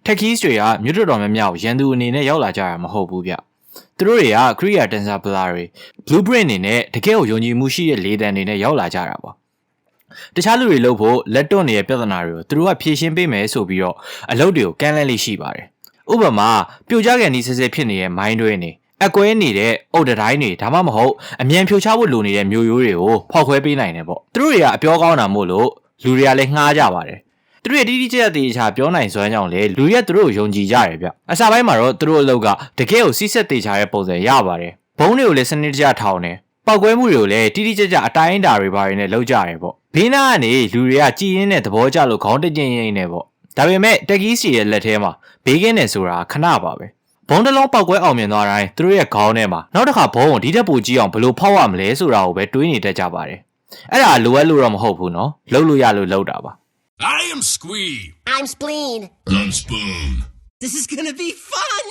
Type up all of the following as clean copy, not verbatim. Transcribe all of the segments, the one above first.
Techies တွေကမြို့တော်များများကိုရန်သူအနေနဲ့ရောက်လာကြတာမဟုတ်ဘူးဗျသူတို့တွေက Kriya TensorFlow တွေ Blueprint အနေနဲ့တကယ်ကိုယုံကြည်မှုရှိတဲ့လေသံတွေနဲ့ရောက်လာကြတာပေါ့တခြားလူတွေလို့ဖို့လက်တွန့်နေတဲ့ပြဿနာတွေကိုသူတို့ကဖြေရှင်းပေးမယ်ဆိုပြီးတော့အလုပ်တွေကိုကန့်လန့်လေးရှိပါတယ်ဥပမာပြိုကျကန်ဒီစစ်စစ်ဖြစ်နေတဲ့ mind တွေနေအကွဲနေတဲ့အုတ်တိုင်းတွေဒါမှမဟုတ်အမြန်ဖြိုချဖို့လိုနေတဲ့မျိုးရိုးတွေကိုဖောက်ခွဲပေးနိုင်တယ်ပေါ့သူတို့တွေကအပြောကောင်းတာမို့လို့လူတွေကလည်းငှားကြပါတယ်သူတို့ရဲ့တိတိကျကျတေချာပြောနိုင်စွမ်းကြောင့်လေလူတွေကသူတို့ကိုယုံကြည်ကြတယ်ဗျအစားပိုင်းမှာတော့သူတို့အလုပ်ကတကယ်ကိုစီးဆက်တေချာတဲ့ပုံစံရပါတယ်ဘုံတွေကိုလည်းစနစ်တကျထောင်တယ်ပောက်ကွဲမှုတွေကိုလည်းတိတိကျကျအတိုင်းအတာတွေပါရင်းနဲ့လုပ်ကြရတယ်ပေါ့ဘေးနားကနေလူတွေကကြည်ရင်းနဲ့သဘောကျလို့ခေါင်းတကျင်းရင်းနဲ့ပေါ့ဒါပေမဲ့တက်ကြီးစီရဲ့လက်ထဲမှာဘေးကင်းနေဆိုတာခဏပါပဲဘုံတစ်လုံးပောက်ကွဲအောင်မြင်သွားတိုင်းသူတို့ရဲ့ခေါင်းထဲမှာနောက်တစ်ခါဘုံကိုဒီတက်ပူကြီးအောင်ဘယ်လိုဖောက်ရမလဲဆိုတာကိုပဲတွေးနေတတ်ကြပါတယ်အဲ့ဒါလိုအပ်လို့တော့မဟုတ်ဘူးနော်လုပ်လို့ရလို့လုပ်တာပါ I am Squee. I'm Spleen. I'm Spoon. This is gonna be fun!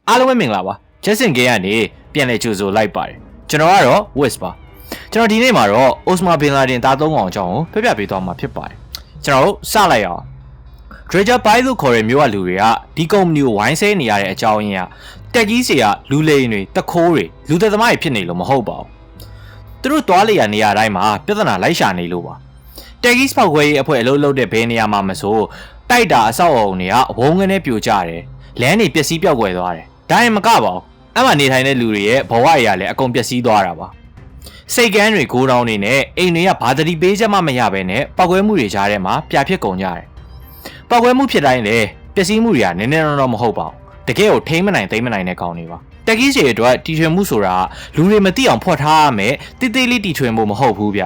အားလုံးပဲမင်္ဂလာပါ Jason Gay ကနေပြန်လည်ကြိုဆိုလိုက်ပါတယ်ကျွန်တော်ကတော့ Wiz ပါကျွန်တော်ဒီနေ့မှာတော့ Osama Bin Laden သားသုံးကောင်အကြောင်းကိုပြပြပေးသွားမှာဖြစ်ပါတယ်ကျွန်တော်တို့စလိုက်အောင် Treasure Buy လို့ခေါ်တဲ့မျိုးကလူတွေကဒီကုမ္ပဏီကိုဝိုင်းဆဲနေရတဲ့အကြောင်းရင်းကတက်ကြီးစီကလူလိန်တွေတခိုးတွေလူသက်သမားတွေဖြစ်နေလို့မဟုတ်ပါဘူးသူတို့တွားလေရနေရတိုင်းမှာပြဿနာလိုက်ရှာနေလို့ပါတက်ကြီးဖောက်ခွဲရေးအဖွဲ့အလုပ်လုပ်တဲ့ဘယ်နေရာမှာမဆိုတိုက်တာအဆောက်အအုံတွေကဝုန်းကနေပြိုကျတယ်လမ်းတွေပျက်စီးပြောက်ကွယ်သွားတယ်ဒါရင်မကပါဘူးအဲ့မှာနေထိုင်တဲ့လူတွေရဲ့ဘဝတွေကလည်းအကုန်ပျက်စီးသွားတာပါစိတ်ကန်းတွေဂိုးတောင်းနေနဲ့အိမ်တွေကဘာတတိပေးချက်မှမရဘဲနဲ့ပောက်ကွဲမှုတွေကြားထဲမှာပြဖြစ်ကုန်ကြတယ်ပောက်ကွဲမှုဖြစ်တိုင်းလေပျက်စီးမှုတွေကနည်းနည်းတော့မဟုတ်ပါဘူးတကယ်ကိုထိမ့်မနိုင်သိမ့်မနိုင်တဲ့ကောင်တွေပါတက်ကြီးစီအတွက်တီထွင်မှုဆိုတာလူတွေမသိအောင်ဖော်ထားရမယ်တိတိလေးတီထွင်ဖို့မဟုတ်ဘူးဗျ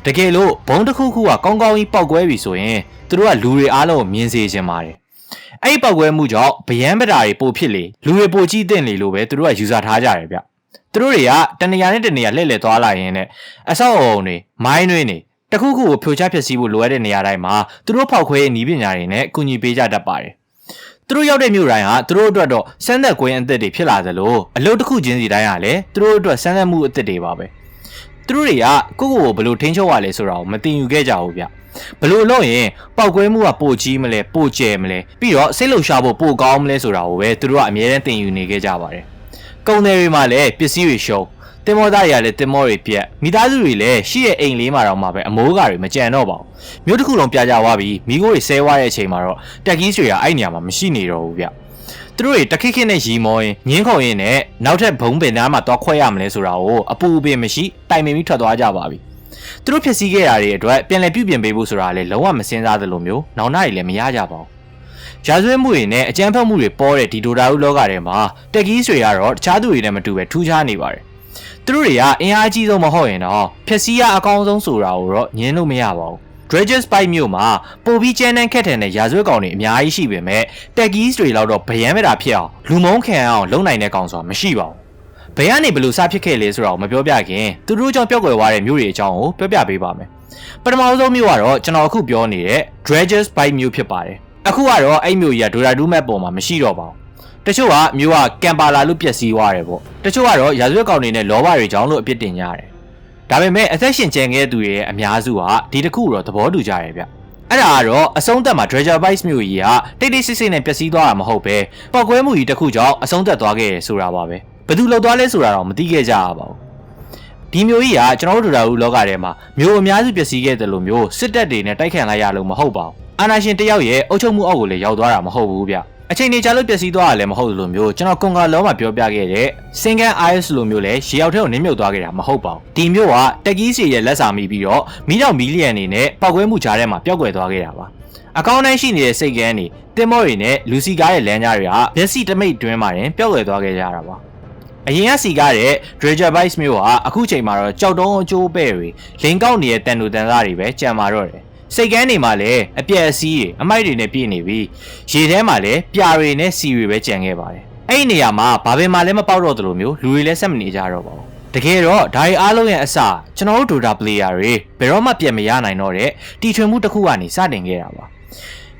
တကယ်လို့ဘုံတစ်ခုခုကကောင်းကောင်းကြီးပောက်ကွဲပြီဆိုရင်သူတို့ကလူတွေအားလုံးကိုမြင်စေချင်ပါတယ်အဲ့ဒီပောက်ကွဲမှုကြောင့်ဗယံပဒါတွေပိုဖြစ်လေလူတွေပိုကြီးတင်လေလို့ပဲသူတို့ကယူဆထားကြတယ်ဗျသူတို့တွေကတနေရာနဲ့တနေရာလှည့်လည်သွားလာရင်းနဲ့အဆောက်အအုံတွေမိုင်းတွေနေတခုခုကိုဖြိုချဖျက်ဆီးဖို့လိုအပ်တဲ့နေရာတိုင်းမှာသူတို့ဖောက်ခွဲရေးနည်းပညာတွေနဲ့ကူညီပေးကြတတ်ပါတယ်သူတို့ရောက်တဲ့မြို့တိုင်းဟာသူတို့အတွက်တော့စမ်းသပ်ကွင်းအသစ်တွေဖြစ်လာသလိုအလုပ်တစ်ခုချင်းစီတိုင်းဟာလည်းသူတို့အတွက်စမ်းသပ်မှုအသစ်တွေပါပဲသူတို့တွေကကိုယ့်ကိုယ်ကိုဘယ်လိုထိန်းချုပ်ရလဲဆိုတာကိုမသိယူခဲ့ကြဘူးဗျဘယ်လိုလုပ်ရင်ပောက်ကွဲမှုကပိုကြီးမလဲပိုကျယ်မလဲပြီးတော့စိတ်လှုပ်ရှားဖို့ပိုကောင်းမလဲဆိုတာကိုပဲသူတို့ကအမြဲတမ်းသင်ယူနေခဲ့ကြပါတယ်ကုန်တယ်တွေမှာလည်းပစ္စည်းတွေရှုံးတင်မောသားတွေကလည်းတင်မောတွေပြက်မိသားစုတွေလည်းရှိတဲ့အိမ်လေးမှာတော့မှပဲအမိုးကားတွေမကြံတော့ပါဘူးမြို့တစ်ခုလုံးပြကြသွားပြီးမိခိုးတွေဆဲသွားတဲ့အချိန်မှာတော့တက်ကြီးတွေကအဲ့နေရာမှာမရှိနေတော့ဘူးဗျသူတို့တွေတခိခိနဲ့ရီမောရင်ငင်းခုံရင်နဲ့နောက်ထပ်ဘုံပင်သားမှာသွားခွဲရမလဲဆိုတာကိုအပူပင်မရှိတိုင်ပင်ပြီးထွက်သွားကြပါပြီသူတို့ဖြစ်စည်းခဲ့တာတွေအတွက်ပြန်လည်ပြုပြင်ပေးဖို့ဆိုတာလည်းလုံးဝမစင်စားသလိုမျိုးနောင်နာတွေလည်းမရကြပါဘူးရာဇဝတ်မှုတွေနဲ့အကြမ်းဖက်မှုတွေပေါ်တဲ့ဒီဒိုတာဦးလောကထဲမှာတက်ကြီးတွေကတော့တခြားသူတွေနဲ့မတူပဲထူးခြားနေပါတယ်သူတို့တွေကအင်အားကြီးဆုံးမဟုတ်ရင်တော့ဖြက်စီးရအကောင်းဆုံးဆိုတာကိုတော့ညင်းလို့မရပါဘူး Dredges Bite မြို့မှာပိုပြီးကျန်းနှံခက်ထန်တဲ့ရာဇဝတ်ကောင်တွေအများကြီးရှိပေမဲ့တက်ကြီးတွေလောက်တော့ဗယံမတာဖြစ်အောင်လူမုန်းခံအောင်လုံနိုင်တဲ့ကောင်ဆိုတာမရှိပါဘူးဘယ်ကနေဘလို့စဖြစ်ခဲ့လဲဆိုတာကိုမပြောပြခင်သူတို့ကြောင့်ပျောက်ကွယ်သွားတဲ့မြို့တွေအကြောင်းကိုပြောပြပေးပါမယ်ပထမဆုံးမြို့ကတော့ကျွန်တော်အခုပြောနေတဲ့ Dredges Bite မြို့ဖြစ်ပါတယ်အခုကတော့အဲ့မြို့ကြီးက Dota 2 map ပေါ်မှာမရှိတော့ပါဘူးတချို့ကမြို့ကကမ်ပါလာလို့ပျက်စီးသွားတယ်ပေါ့တချို့ကတော့ရာဇဝတ်ကောင်တွေနဲ့လောဘတွေကြောင့်လို့အပြစ်တင်ကြတယ်ဒါပေမဲ့အသက်ရှင်ကျန်ခဲ့တဲ့သူတွေရဲ့အများစုဟာဒီတစ်ခုတော့သဘောတူကြတယ်ဗျအဲ့ဒါကတော့အဆုံးသက်မှာ Treasure Bites မြို့ကြီးကတိတ်တိတ်ဆိတ်ဆိတ်နဲ့ပျက်စီးသွားတာမဟုတ်ပဲပောက်ကွဲမှုကြီးတစ်ခုကြောင့်အဆုံးသက်သွားခဲ့ရဆိုတာပါပဲဘယ်သူလောက်သွားလဲဆိုတာတော့မသိခဲ့ကြရပါဘူးဒီမျိုးကြီးကကျွန်တော်တို့ဒူတာဦးလောကထဲမှာမျိုးအများစုပျက်စီးခဲ့တယ်လို့မျိုးစစ်တပ်တွေနဲ့တိုက်ခိုက်လိုက်ရလို့မဟုတ်ပါဘူးအာဏာရှင်တယောက်ရဲ့အုပ်ချုပ်မှုအောက်ကိုလည်းရောက်သွားတာမဟုတ်ဘူးဗျအချိန်နေကြလို့ပျက်စီးသွားတာလည်းမဟုတ်လို့မျိုးကျွန်တော်ကွန်ကာလောမှာပြောပြခဲ့တဲ့စင်ကန် IS လိုမျိုးလည်းရေရောက်ထဲကိုနင်းမြုပ်သွားခဲ့တာမဟုတ်ပါဘူးဒီမျိုးကတက်ကြီးစီရဲ့လက်စာမိပြီးတော့မီးတောင်မီလီယံနေနဲ့ပောက်ကွဲမှုကြားထဲမှာပျောက်ကွယ်သွားခဲ့တာပါအကောင်းတိုင်းရှိနေတဲ့စိတ်ကန်းတွေတင်မောတွေနဲ့လူစီကားရဲ့လမ်းကြားတွေကမျက်စိတမိတ်တွင်းမှာတင်ပျောက်ကွယ်သွားခဲ့ကြတာပါအရင်ကစီကားတဲ့ Dredger Bites မျိုးဟာအခုချိန်မှာတော့ကြောက်တုံးအကျိုးပဲ့တွေလင်းကောက်နေတဲ့တန်တူတန်သားတွေပဲကြံမာတော့တယ်စိတ်ကန်းတွေမှာလည်းအပြက်အစီးတွေအမိုက်တွေနဲ့ပြည့်နေပြီးရေထဲမှာလည်းပြာတွေနဲ့စီတွေပဲကြံခဲ့ပါတယ်အဲ့ဒီနေရာမှာဘာပင်မှလည်းမပေါက်တော့သလိုမျိုးလူတွေလည်းဆက်မနေကြတော့ပါဘူးတကယ်တော့ဒါတွေအားလုံးရဲ့အစကျွန်တော်တို့ Dota player တွေဘယ်တော့မှပြန်မရနိုင်တော့တဲ့တီထွင်မှုတစ်ခုကနေစတင်ခဲ့တာပါ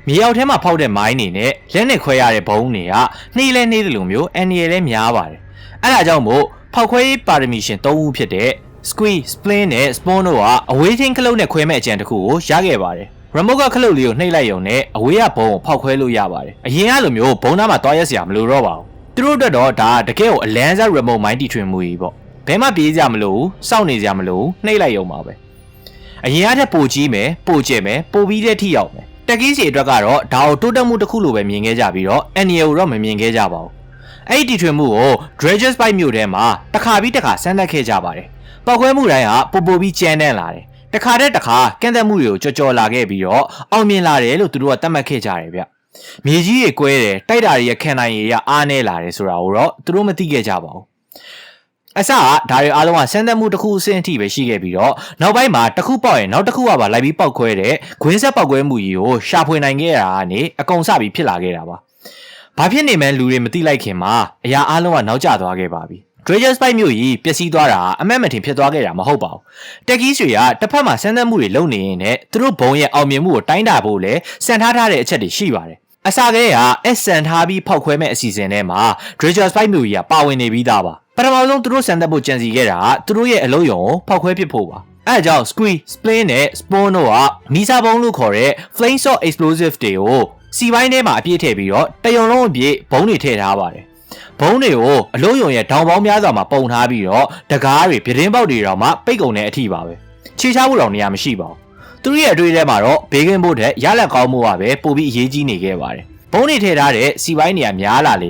မြေအောက်ထဲမှာဖောက်တဲ့မိုင်းနေနဲ့လက်နဲ့ခွဲရတဲ့ဘုံတွေကနှီးလဲနှီးတယ်လို့မျိုးအန်နီရဲလဲများပါတယ်အဲ့ဒါကြောင့်မို့ဖောက်ခွဲရေးပါရမီရှင်၃ဦးဖြစ်တဲ့ Squee, Splin နဲ့ Spawn တို့ကအဝေးထိန်းခလုတ်နဲ့ခွဲမဲ့အကြံတစ်ခုကိုရခဲ့ပါတယ်။ Remote ကခလုတ်လေးကိုနှိပ်လိုက်ရုံနဲ့အဝေးကဘုံကိုဖောက်ခွဲလို့ရပါတယ်။အရင်ကလိုမျိုးဘုံသားမှာတွားရက်စရာမလိုတော့ပါဘူး။သူတို့အတွက်တော့ဒါတကယ်ကိုအလန်းစား Remote မိုင်းတီထွင်မှုကြီးပေါ့။ဘယ်မှပြေးကြမလို့စောင့်နေကြမလို့နှိပ်လိုက်ရုံပါပဲ။အရင်ကထက်ပိုကြီးမယ်ပိုကျယ်မယ်ပိုပြီးတဲ့ထိရောက်မယ်။တက်ကီးစီအတွက်ကတော့ဒါကိုတိုးတက်မှုတစ်ခုလိုပဲမြင်ခဲ့ကြပြီးတော့ NEO တော့မမြင်ခဲ့ကြပါဘူး။အဲ့ဒီတီထွင်မှုကို Dredges Bite မြို့ထဲမှာတစ်ခါပြီးတစ်ခါဆန်းသက်ခဲ့ကြပါတယ်။ပောက်ခွဲမှုတိုင်းဟာပိုပြီးကျန်းတဲ့လာတယ်။တစ်ခါတည်းတစ်ခါကန့်သက်မှုတွေကိုကြော်လာခဲ့ပြီးတော့အောင်မြင်လာတယ်လို့သူတို့ကသတ်မှတ်ခဲ့ကြတယ်ဗျ။မြေကြီးတွေကွဲတယ်တိုက်တာတွေရခံနိုင်ရည်အားနေလာတယ်ဆိုတာကိုတော့သူတို့မသိခဲ့ကြပါဘူး။အစကဒါတွေအားလုံးကဆန်းသက်မှုတစ်ခုအဆင့်အထိပဲရှိခဲ့ပြီးတော့နောက်ပိုင်းမှာတစ်ခုပေါက်ရင်နောက်တစ်ခုကပါလိုက်ပြီးပောက်ခွဲတဲ့ခွင်းဆက်ပောက်ခွဲမှုကြီးကိုရှာဖွေနိုင်ခဲ့ရတာကနေအကုန်စပြီးဖြစ်လာခဲ့တာပါ။ဘာဖြစ်နေမှန်းလူတွေမသိလိုက်ခင်မှာအရာအားလုံးကနောက်ကျသွားခဲ့ပါပြီ။ Dredges Bite မြို့ကြီးပျက်စီးသွားတာအမက်မထင်ဖြစ်သွားခဲ့တာမဟုတ်ပါဘူး။တက်ကီးတွေကတစ်ဖက်မှာဆန်းသက်မှုတွေလုပ်နေရင်လည်းသူတို့ဘုံရဲ့အောင်မြင်မှုကိုတိုင်းတာဖို့လည်းစံထားတဲ့အချက်တွေရှိပါတယ်။အစကတည်းကစံထားပြီးဖောက်ခွဲမဲ့အစီအစဉ်ထဲမှာ Dredges Bite မြို့ကြီးကပါဝင်နေပြီးသားပါ။ပထမဆုံးသူတို့စံသက်ဖို့ကြံစီခဲ့တာကသူတို့ရဲ့အလုံးယုံကိုဖောက်ခွဲပစ်ဖို့ပါ။အဲဒါကြောင့် Squee, Splin နဲ့ Spawn တို့ကမီစာဘုံလို့ခေါ်တဲ့ Flame Sword Explosive တွေကိုစီပိုင်းထဲမှာအပြည့်ထည့်ပြီးတော့တယုံလုံးအပြည့်ဘုံတွေထည့်ထားပါတယ်။ဘုံတွေကိုအလုံးယုံရဲ့ဒေါင်ပေါင်းများစွာမှာပုံထားပြီးတော့တကားတွေပြတင်းပေါက်တွေတော့မှပိတ်ကုန်တဲ့အထိပါပဲ။ခြေချဖို့တော့နေရာမရှိပါဘူး။သူတို့ရဲ့အတွေ့အထဲမှာတော့ဘေးကင်းဖို့တဲ့ရလက်ကောင်းမှုကပဲပိုပြီးအရေးကြီးနေခဲ့ပါတယ်။ဘုံတွေထည့်ထားတဲ့စီပိုင်းတွေကများလာလေ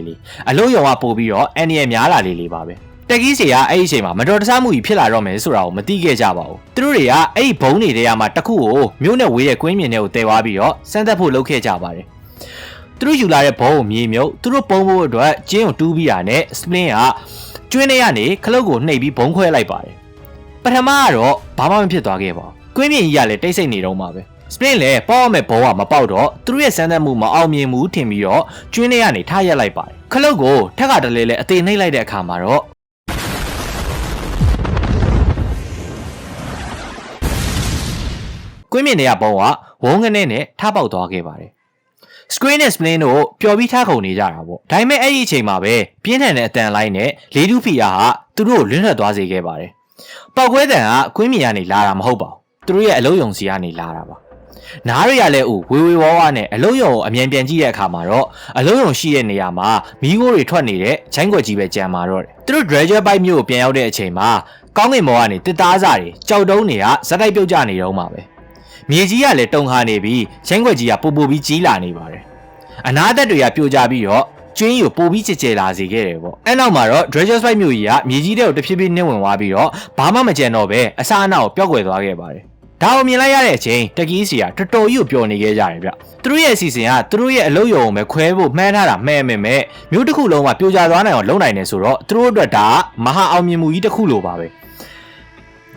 အလုံးယုံကပိုပြီးတော့အန်ရီများလာလေပါပဲ။တက်ကီးစီကအဲ့ဒီအချိန်မှာမတော်တဆမှုကြီးဖြစ်လာတော့မယ်ဆိုတာကိုမသိခဲ့ကြပါဘူး။သူတို့တွေကအဲ့ဒီဘုံတွေထဲမှာတစ်ခုကိုမြို့နဲ့ဝေးရဲ့ကွင်းမြင်တွေကိုတည်သွားပြီးတော့စမ်းသပ်ဖို့လုပ်ခဲ့ကြပါတယ်။သူတို့ယူလာတဲ့ဘုံကိုမြေမြုပ်သူတို့ပုံဖို့အတွက်ကျင်းကိုတူးပြီးတာနဲ့ Splin ကကျွင်းထဲကနေခလုတ်ကိုနှိပ်ပြီးဘုံခွဲလိုက်ပါတယ်။ပထမကတော့ဘာမှမဖြစ်သွားခဲ့ပါဘူး။ကွင်းမြင်ကြီးကလည်းတိတ်ဆိတ်နေတော့မှာပဲ။ Splin လည်းပေါက်ရမယ့်ဘုံကမပေါက်တော့သူတို့ရဲ့စမ်းသပ်မှုမအောင်မြင်ဘူးထင်ပြီးတော့ကျွင်းထဲကနေထားရက်လိုက်ပါတယ်။ခလုတ်ကိုထက်ကတလဲလဲအသေးနှိပ်လိုက်တဲ့အခါမှာတော့ကွင်းမြင်တွေကဘုံကဝုန်းကနေနဲ့ထားပေါက်သွားခဲ့ပါတယ်။ Screen နဲ့ Splin တို့ပျော်ပြီးထားခုန်နေကြတာပေါ့။ဒါပေမဲ့အဲ့ဒီအချိန်မှာပဲပြင်းထန်တဲ့အတန်လိုင်းနဲ့လေဒူးဖီယာဟာသူတို့ကိုလွင့်ထွက်သွားစေခဲ့ပါတယ်။ပောက်ခွဲတန်ကကွင်းမြင်ကနေလာတာမဟုတ်ပါဘူး။သူတို့ရဲ့အလုံးယုံစီကနေလာတာပါ။နားတွေကလည်းဝေဝါးနဲ့အလုံးယုံကိုအမြန်ပြန်ကြည့်တဲ့အခါမှာတော့အလုံးယုံရှိတဲ့နေရာမှာမီးခိုးတွေထွက်နေတဲ့ချိုင်းကွက်ကြီးပဲကြံမာတော့တယ်။သူတို့ Dredges Bite မြို့ကိုပြန်ရောက်တဲ့အချိန်မှာကောင်းကင်ဘောကနေတစ်သားစားတွေကြောက်တုံးတွေကဇက်တိုက်ပြုတ်ကျနေတော့မှာပဲ။မြေကြီးကလည်းတုံခါနေပြီးချိုင်းကွက်ကြီးကပိုပြီးကြီးလာနေပါတယ်။အနာသက်တွေကပြိုကျပြီးတော့ကျွင်းကိုပိုပြီးကြဲလာစေခဲ့တယ်ပေါ့။အဲ့နောက်မှာတော့ Dredges Bite မြို့ကြီးကမြေကြီးတွေကိုတဖြည်းဖြည်းနှင်းဝင်သွားပြီးတော့ဘာမှမကြံတော့ပဲအစအနကိုပျောက်ကွယ်သွားခဲ့ပါတယ်။ဒါကိုမြင်လိုက်ရတဲ့အချိန်တက်ကီးစီကတော်တော်ကြီးကိုပျော်နေခဲ့ကြတယ်ဗျ။သူတို့ရဲ့အစီအစဉ်ကသူတို့ရဲ့အလုပ်ရုံကိုပဲခွဲဖို့မှန်းထားတာမှန်မဲ့မြို့တစ်ခုလုံးကပြိုကျသွားနိုင်အောင်လုပ်နိုင်တယ်ဆိုတော့သူတို့အတွက်ဒါကမဟာအောင်မြင်မှုကြီးတစ်ခုလိုပါပဲ။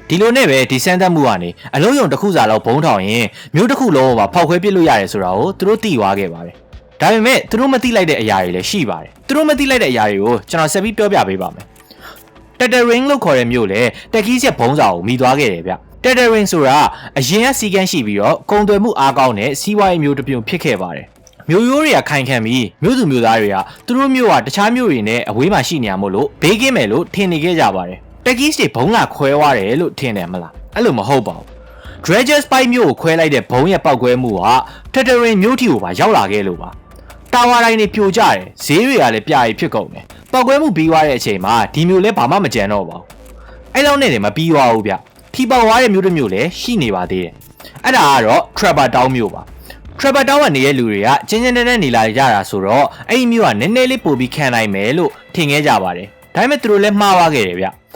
ဒီလိုနဲ့ပဲဒီစမ်းသပ်မှုကနေအလုံးယုံတစ်ခုစာလောက်ဘုံထောင်ရင်မြို့တစ်ခုလုံးကိုပါဖောက်ခွဲပစ်လို့ရတယ်ဆိုတာကိုသူတို့သိသွားခဲ့ပါတယ်။ဒါပေမဲ့သူတို့မသိလိုက်တဲ့အရာတွေလည်းရှိပါတယ်။သူတို့မသိလိုက်တဲ့အရာတွေကိုကျွန်တော်ဆက်ပြီးပြောပြပေးပါမယ်။ Tethering လို့ခေါ်တဲ့မြို့လေတက်ကီးဆက်ဘုံစာကိုမိသွားခဲ့တယ်ဗျ။ Tethering ဆိုတာအရင်ကစီကန်းရှိပြီးတော့ကုန်သွယ်မှုအားကောင်းတဲ့စီးပွားရေးမျိုးတစ်ပြုံဖြစ်ခဲ့ပါတယ်။မြို့ရိုးတွေကခိုင်ခံပြီးမြို့သူမြို့သားတွေကသူတို့မြို့ကတခြားမြို့တွေနဲ့အဝေးမှာရှိနေရမို့လို့ဘေးကင်းမယ်လို့ထင်နေခဲ့ကြပါတယ်။တက်ကီးတွေဘုံလာခွဲသွားတယ်လို့ထင်တယ်မလားအဲ့လိုမဟုတ်ပါဘူး။ Dredges Bite မြို့ကိုခွဲလိုက်တဲ့ဘုံရဲ့ပောက်ကွဲမှုက Tethering မြို့ထီကိုပါရောက်လာခဲ့လို့ပါ။တာဝါတိုင်းတွေပြိုကျတယ်ဈေးတွေကလည်းပြာရီဖြစ်ကုန်တယ်။ပောက်ကွဲမှုပြီးသွားတဲ့အချိန်မှာဒီမြို့လည်းဘာမှမကြံတော့ပါဘူး။အဲ့လောက်နဲ့လည်းမပြီးသွားဘူးဗျ။ထီပေါက်သွားတဲ့မြို့တစ်မြို့လည်းရှိနေပါသေးတယ်။အဲ့ဒါကတော့ Trapper Town မြို့ပါ။ Trapper Town ကနေရဲ့လူတွေကချင်းချင်းနဲ့နေလာကြတာဆိုတော့အဲ့ဒီမြို့ကနည်းနည်းလေးပိုပြီးခံနိုင်မယ်လို့ထင်ခဲ့ကြပါတယ်။ဒါပေမဲ့သူတို့လည်းမှားသွားခဲ့တယ်ဗျ။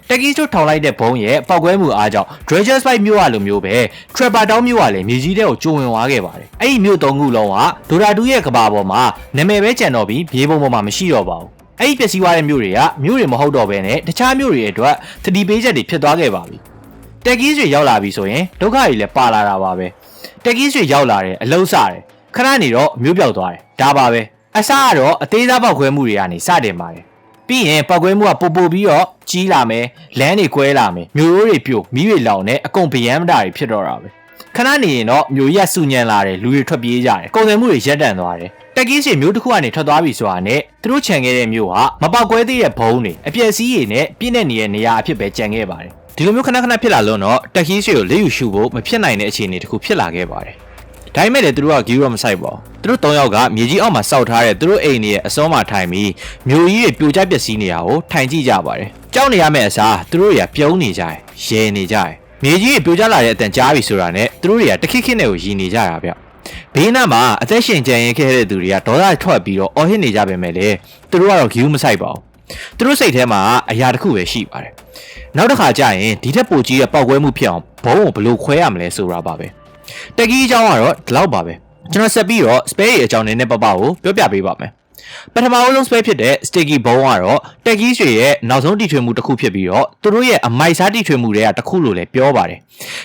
တက်ကီးတို့ထောင်လိုက်တဲ့ဘုံရဲ့ပောက်ကွဲမှုအားကြောင့် Dredges Bite မြို့ကလိုမျိုးပဲ Trapper Town မြို့ကလည်းမြေကြီးထဲကိုကျိုးဝင်သွားခဲ့ပါတယ်။အဲ့ဒီမြို့သုံးခုလုံးကဒိုရာတူရဲ့ကဘာပေါ်မှာနာမည်ပဲကျန်တော့ပြီးမြေပုံပေါ်မှာမရှိတော့ပါဘူး။အဲ့ဒီပျက်စီးသွားတဲ့မြို့တွေကမြို့တွေမဟုတ်တော့ဘဲနဲ့တခြားမြို့တွေအတွက်သတိပေးချက်တွေဖြစ်သွားခဲ့ပါပြီ။တက်ကီးတွေရောက်လာပြီဆိုရင်ဒုက္ခတွေလည်းပါလာတာပါပဲ။တက်ကီးတွေရောက်လာတယ်အလုံးစတယ်ခဏနေတော့မြို့ပြောက်သွားတယ်ဒါပါပဲ။အစကတော့အသေးစားပောက်ခွဲမှုတွေကနေစတင်ပါတယ်။ပြီးရင်ပောက်ကွဲမှုကပိုပြီးတော့ကြီးလာမယ်လမ်းတွေကွဲလာမယ်မြို့ရိုးတွေပြို့မီးတွေလောင်နဲ့အကုန်ဗျမ်းမတာတွေဖြစ်တော့တာပဲ ခဏနေရင်တော့မျိုးရက်စုညံလာတယ်လူတွေထွက်ပြေးကြတယ်ကုန်သွယ်မှုတွေရပ်တန့်သွားတယ်တက်ကြီးစီမျိုးတစ်ခုကနေထွက်သွားပြီဆိုတာနဲ့သူတို့ခြံခဲ့တဲ့မျိုးဟာမပေါက်ကွဲသေးတဲ့ဘုံတွေအပြည့်စည်းရည်နဲ့ပြည့်တဲ့နေရာအဖြစ်ပဲကြံခဲ့ပါတယ်ဒီလိုမျိုးခဏဖြစ်လာလို့တော့တက်ကြီးစီကိုလက်ယူရှုဖို့မဖြစ်နိုင်တဲ့အခြေအနေတစ်ခုဖြစ်လာခဲ့ပါတယ်ဒါပေမဲ့လည်းသူတို့ကဂီရောမဆိုင်ပါဘူးသူတို့၃ယောက်ကမြေကြီးအောက်မှာစောက်ထားတဲ့သူတို့အိမ်တွေရဲ့အစောမှာထိုင်ပြီးမျိုးကြီးတွေပြိုကျပျက်စီးနေတာကိုထိုင်ကြည့်ကြပါတယ်ကြောက်နေရမယ့်အစားသူတို့တွေကပြုံးနေကြတယ်ရဲနေကြတယ်မြေကြီးတွေပြိုကျလာတဲ့အတန်ကြားပြီဆိုတာနဲ့သူတို့တွေကတခိနဲ့ကိုရည်နေကြတာဗျဘေးနားမှာအသက်ရှင်ကြံရင်ခဲ့တဲ့သူတွေကဒေါသထွက်ပြီးတော့အော်ဟစ်နေကြပေမဲ့လေသူတို့ကတော့ဂီယူမဆိုင်ပါဘူးသူတို့စိတ်ထဲမှာအရာတစ်ခုပဲရှိပါတယ်နောက်တစ်ခါကျရင်ဒီထက်ပိုကြီးတဲ့ပောက်ကွဲမှုဖြစ်အောင်ဘုံကိုဘယ်လိုခွဲရမလဲဆိုတာပါပဲတက်ကြီးအကြောင်းကတော့ဒီလောက်ပါပဲကျွန်တော်ဆက်ပြီးတော့ spare ရဲ့အကြောင်းနည်းနည်းပါးပါးကိုပြောပြပေးပါမယ်ပထမအဆုံး spare ဖြစ်တဲ့ sticky ဘုံကတော့တက်ကြီးတွေရဲ့နောက်ဆုံးတီထွင်မှုတစ်ခုဖြစ်ပြီးတော့သူတို့ရဲ့အမိုက်စားတီထွင်မှုတွေကတစ်ခုလို့လည်းပြောပါတယ်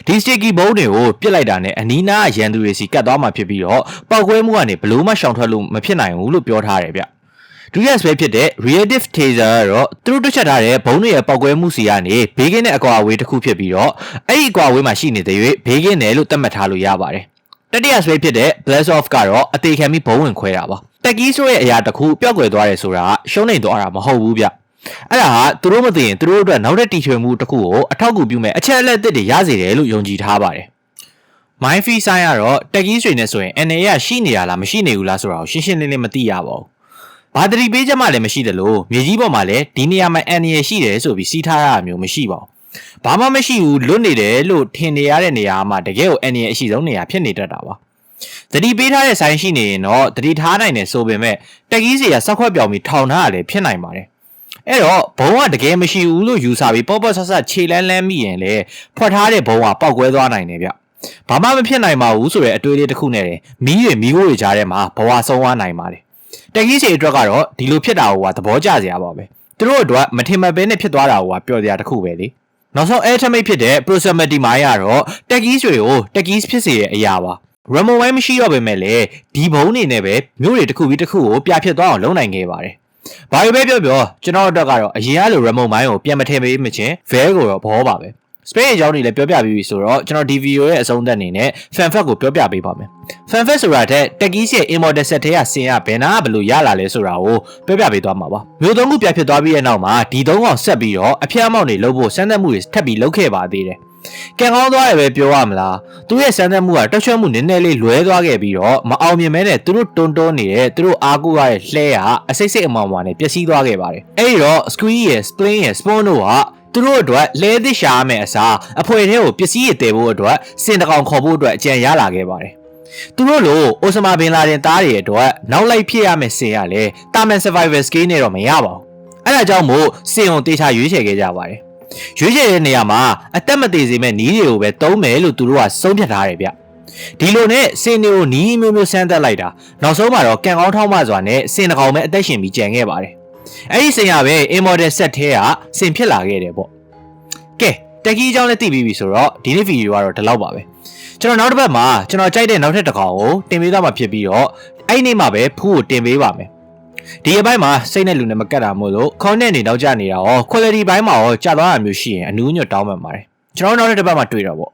ဒီ sticky ဘုံတွေကိုပြစ်လိုက်တာနဲ့အနီးနားရန်သူတွေစီကတ်သွားမှာဖြစ်ပြီးတော့ပောက်ကွဲမှုကနေဘလို့မှရှောင်ထွက်လို့မဖြစ်နိုင်ဘူးလို့ပြောထားတယ်ဗျဒုတိယ spare ဖြစ်တဲ့ reactive taser ကတော့သူတို့တွက်ချက်ထားတဲ့ဘုံတွေရဲ့ပောက်ကွဲမှုစီကနေဘေးကင်းတဲ့အကွာအဝေးတစ်ခုဖြစ်ပြီးတော့အဲ့ဒီအကွာအဝေးမှာရှိနေတဲ့၍ဘေးကင်းတယ်လို့သတ်မှတ်ထားလို့ရပါတယ်တတိယ spare ဖြစ်တဲ့ blast off ကတော့အသေးခံပြီးဘုံဝင်ခွဲတာပါတက်ကြီးဆိုရဲ့အရာတစ်ခုပျောက်ကွယ်သွားတယ်ဆိုတာရှုံးနေသွားတာမဟုတ်ဘူးဗျအဲ့ဒါဟာသူတို့မသိရင်သူတို့အတွက်နောက်တဲ့တီထွင်မှုတစ်ခုကိုအထောက်အကူပြုမဲ့အချက်အလက်အသစ်တွေရစေတယ်လို့ယုံကြည်ထားပါတယ်မိုင်းဖီဆိုင်ကတော့တက်ကြီးတွေနဲ့ဆိုရင်အနေရရှိနေရလားမရှိနေဘူးလားဆိုတာကိုရှင်းရှင်းလင်းလင်းမသိရပါဘူးဘာတတိပေးချက်မှလည်းမရှိတယ်လို့မြေကြီးပေါ်မှာလည်းဒီနေရာမှာအန်ရရှိတယ်ဆိုပြီးစီးထားရတာမျိုးမရှိပါဘူးဘာမှမရှိဘူးလွတ်နေတယ်လို့ထင်နေရတဲ့နေရာမှာတကယ်ကိုအန်ရအရှိဆုံးနေရာဖြစ်နေတတ်တာပါတတိပေးထားတဲ့ဆိုင်ရှိနေရင်တော့တတိထားနိုင်တယ်ဆိုပေမဲ့တက်ကြီးစီကစောက်ခွက်ပြောင်ပြီးထောင်ထားရတယ်ဖြစ်နိုင်ပါတယ်အဲ့တော့ဘုံကတကယ်မရှိဘူးလို့ယူဆပြီးပေါ့ပေါ့ဆဆခြေလန်းလန်းမိရင်လေဖွက်ထားတဲ့ဘုံကပောက်ကွဲသွားနိုင်တယ်ဗျဘာမှမဖြစ်နိုင်ပါဘူးဆိုတဲ့အတွေးလေးတစ်ခုနဲ့မီးခိုးတွေကြားထဲမှာဘဝဆုံးသွားနိုင်ပါတယ်တက်ကြီးစီအတွက်ကတော့ဒီလိုဖြစ်တာကိုကသဘောကျစရာပါပဲသူတို့အတွက်မထင်မှတ်ဘဲနဲ့ဖြစ်သွားတာကိုကပျော်စရာတစ်ခုပဲလေနောက်ဆုံး ultimate ဖြစ်တဲ့ proximity မှာကတော့တက်ကြီးတွေကိုတက်ကြီးဖြစ်စေတဲ့အရာပါRamo Wine မရှိတော့ပေမဲ့လေဒီဘုံနေနဲ့ပဲမျိုးတွေတစ်ခုပြီးတစ်ခုကိုပြဖြစ်သွားအောင်လုပ်နိုင်ခဲ့ပါတယ်။ဘာလို့ပဲပြောကျွန်တော်တို့ကတော့အရင်ကလို Ramo Wine ကိုပြန်မထည့်ပေးမချင်း Veil ကိုတော့ဘောပါပဲ။ Spain အကြောင်းတွေလည်းပြောပြပြီးပြီဆိုတော့ကျွန်တော်ဒီဗီဒီယိုရဲ့အဆုံးသတ်အနေနဲ့ fan fact ကိုပြောပြပေးပါမယ်။ fan fact ဆိုတာတဲ့တက်ကြီးရဲ့ immortal set ထဲကဆင်ရဘယ်နာဘယ်လိုရလာလဲဆိုတာကိုပြောပြပေးသွားမှာပါ။မျိုးသုံးခုပြဖြစ်သွားပြီးတဲ့နောက်မှာဒီသုံးကောင်ဆက်ပြီးတော့အဖျက်အမောက်တွေလုပ်ဖို့စမ်းသပ်မှုတွေထပ်ပြီးလုပ်ခဲ့ပါသေးတယ်။ကံကောင်းသွားရပဲပြောရမလားသူရဲ့စမ်းသပ်မှုကတက်ချွတ်မှုနည်းနည်းလေးလွဲသွားခဲ့ပြီးတော့မအောင်မြင်မဲနဲ့သူတို့တွန်းနေတဲ့သူတို့အားကိုးရတဲ့လှဲကအစိတ်အမောင်နဲ့ပျက်စီးသွားခဲ့ပါတယ်အဲ့ဒီတော့ squee ရဲ့ spleen ရဲ့ spawn တို့ကသူတို့အတွက်လဲသစ်ရှာရမယ့်အစားအဖွဲထဲကိုပစ္စည်းရည်တည်ဖို့အတွက်စင်တကောင်ခေါ်ဖို့အတွက်အကြံရလာခဲ့ပါတယ်သူတို့လိုအိုဆမာဘင်လာဒင်သားတွေအတွက်နောက်လိုက်ဖြစ်ရမယ့်စင်ရလဲတာမန် survival skill နဲ့တော့မရပါဘူးအဲ့ဒါကြောင့်မို့စင်ကိုတေချာရွေးချယ်ခဲ့ကြပါတယ်ရွေးချယ်တဲ့နေရာမှာအသက်မသေးစေမဲ့နီးတွေကိုပဲသုံးမယ်လို့သူတို့ကဆုံးဖြတ်ထားတယ်ဗျဒီလိုနဲ့စင်တွေကိုနီးမျိုးဆန်းသက်လိုက်တာနောက်ဆုံးမှာတော့ကံကောင်းထောက်မစွာနဲ့စင်တကောင်ပဲအသက်ရှင်ပြီးကြံခဲ့ပါတယ်အဲ့ဒီစင်ရပဲ immortal set ထဲကစင်ဖြစ်လာခဲ့တယ်ပေါ့ကဲတက်ကြီးအကြောင်းလည်းသိပြီးပြီဆိုတော့ဒီနေ့ဗီဒီယိုကတော့ဒီလောက်ပါပဲကျွန်တော်နောက်တစ်ပတ်မှာကျွန်တော်ကြိုက်တဲ့နောက်ထပ်တစ်ကောင်ကိုတင်ပေးသွားမှာဖြစ်ပြီးတော့အဲ့ဒီနေ့မှာပဲဖူးကိုတင်ပေးပါမယ်ဒီအပိုင်းမှာစိတ်နဲ့လူနဲ့မကတ်တာမို့လို့ content တွေနောက်ကျနေတာရော quality ဘိုင်းမှာရောကြာသွားတာမျိုးရှိရင်အနူးညွတ်တောင်းပန်ပါတယ်ကျွန်တော်နောက်တဲ့တစ်ပတ်မှာတွေ့တော့ပေါ့